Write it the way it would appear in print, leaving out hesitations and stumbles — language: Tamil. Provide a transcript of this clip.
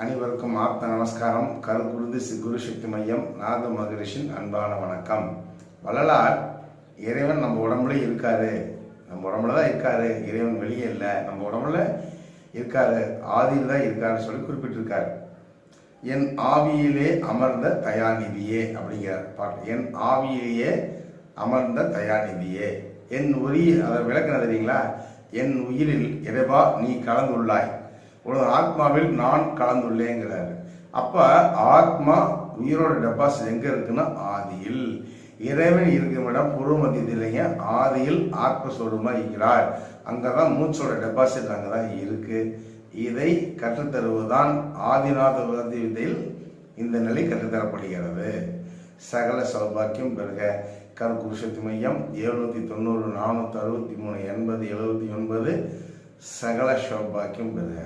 அனைவருக்கும் ஆத்ம நமஸ்காரம். கருக்குருதி குரு சக்தி மையம் நாத மகரிஷின் அன்பான வணக்கம். வள்ளலார் இறைவன் நம்ம உடம்புல இருக்காரு, நம்ம உடம்புல தான் இருக்காரு, இறைவன் வெளியே இல்லை, நம்ம உடம்புல இருக்காரு, ஆதியில் தான் இருக்காருன்னு சொல்லி குறிப்பிட்டிருக்காரு. என் ஆவியிலே அமர்ந்த தயாநிதியே அப்படிங்கிற பாட்டு. என் ஆவியிலேயே அமர்ந்த தயாநிதியே, என் உயிர், அதை விளக்குன தெரியுங்களா? என் உயிரில் இறைவா நீ கலந்துள்ளாய், உனது ஆத்மாவில் நான் கலந்துள்ளேங்கிறாரு. அப்ப ஆத்மா உயிரோட டெபாசிட் எங்க இருக்குன்னா ஆதியில். இறைவன் இருக்கும் இடம் பூர்வ மத்தியத்திலேங்க, ஆதியில் ஆத்மஸ்வரூபமா இருக்கிறார். அங்கதான் மூச்சோட டெபாசிட் அங்கதான் இருக்கு. இதை கற்றுத்தருவதுதான் ஆதிநாத வித்தையில் இந்த நிலை கற்றுத்தரப்படுகிறது. சகல சௌபாக்கியம் பெறுக. கருக்குரு சக்தி மையம் 790 463 80 79. சகல சௌபாக்கியம் பெறுக.